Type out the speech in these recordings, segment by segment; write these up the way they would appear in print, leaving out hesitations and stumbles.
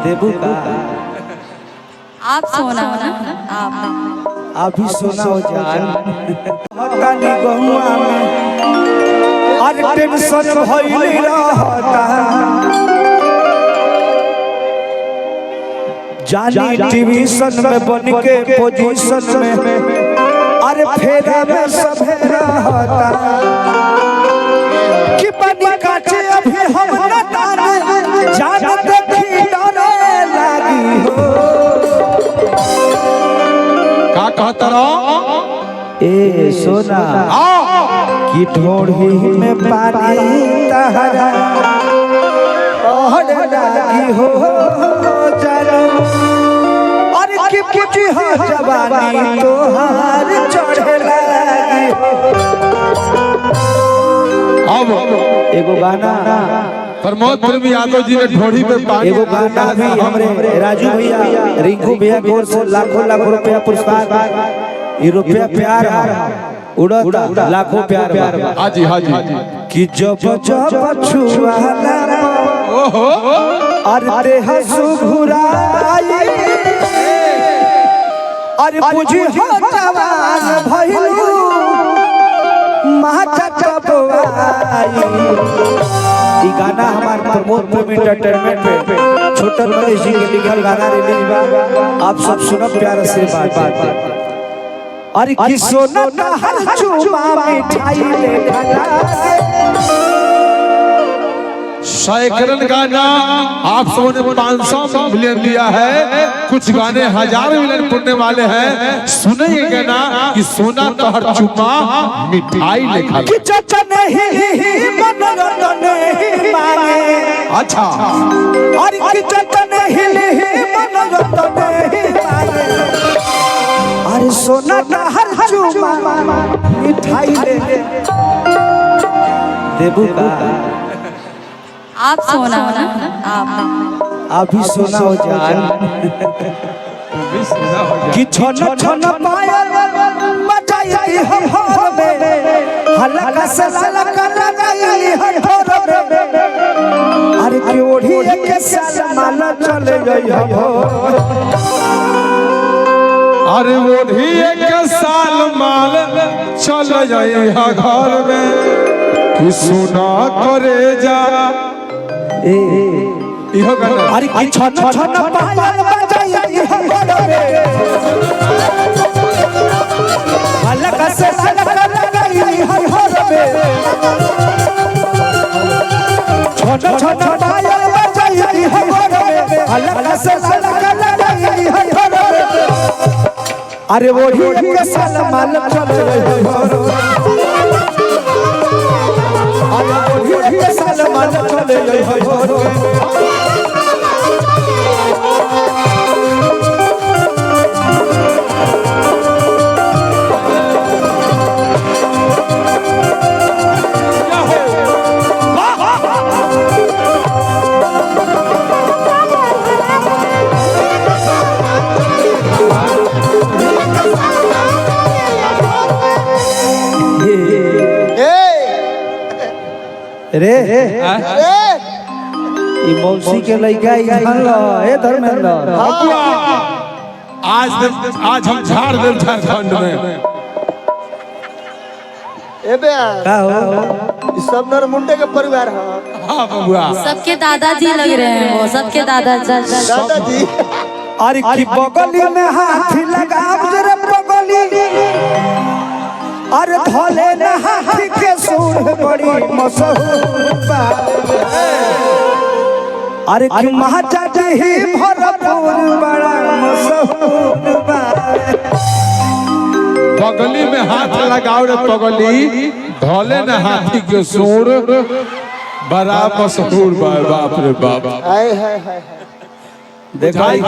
देबू का आप सोना हो ना आप अभी सोना हो जान हटानी गहुआ में आज टेंशन भइल रहता जानी टीवीशन में बन के पोजीशन में अरे फेरा में सभे रहता कि बनी काचे अभी हम न ताने जान देखी डरे लागी हो का कहता रहो ए सोना की ढोढ़ी में पानी तहरा ओढ़ लागी हो जानो अरे की पूछी हो जवानी तोहार चढ़े लागी अब एगो गाना प्रमोद प्रेमी यादव जी ने ढोड़ी पे पानी एगो गाना भी हमरे राजू भैया रिंकू भैया की ओर से लाखों लाखों रुपया पुरस्कार ये रुपया प्यार उड़ता लाखों प्यार हाँ जी कि जब जब छुआला ओहो अरे हंसू घुराई अरे पूजी हो जवान भइलू माता कबवाई ई गाना हमार प्रमोद प्रेमी एंटरटेनमेंट पे छोटन मनीष जी के लिखल गाना रिलीज बा आप सब सुनब प्यार से बात अरे कि सोना हर चुमा मिठाई ले खाना सैकड़न गाना आप सबों ने 500 मिलियन लिया है, कुछ गाने 1000 मिलियन पुण्य वाले हैं। सुनेंगे गाना कि सोना तो हर चुमा मिठाई लिखा कि चाचा नहीं मनोरंजन नहीं मांगे अच्छा अरे कि चाचा नहीं मनोरंजन नहीं मांगे अरे सोना का हर चुमा मिठाई ले देबू का आप सोना हो ना आप अभी सोना हो जान कि छन छन पायल बजाई हम हर में हलका से हलका लगाई हम हर में अरे कि ओढ़ी एक साल माला चले गई हम अरे वो भी एक साल माल चल जाए घर में कि सुना करे जा इहो गाना अरे कि छन छन पायल बजाई हम हर में हलका से हलका लगाई हम हर में छन छन पायल बजाई हम हर में हलका से हलका लगाई हम हर में अरे वो ही एक साल माल चल रहे अरे वो ही एक साल माल चल रहे रे ई मौसी के लइका ई हल्ला ए धर्मेंद्र आज हम झाड़ देव झारखंड में एबे का हो सब नरमुंडे के परिवार है। हाँ बबुआ सबके दादाजी लग रहे हैं, वो सबके दादाजी दादाजी अरे की बगली में हाथ लगाव जरे बगली अरे धोले न हाथ के सूर बड़ी मशहूर बा अरे कि महाचाची ही भरपूर बड़ा मशहूर बा बगली में हाथ लगाओ रे पगली धोले न हाथी के सूर बड़ा मशहूर बा बाप रे बाप हाय हाय हाय बुझाई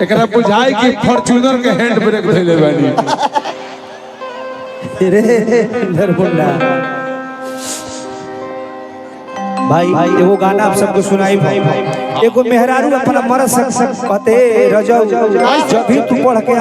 एकरा बुझाई कि फॉर्च्यूनर के हैंड ब्रेक धइले बानी रे नरमुंडा भाई एगो गाना आप सबको सुनाई भाई एगो मेहरारू अपना मर सक पते रजौ जब भी तू पढ़ के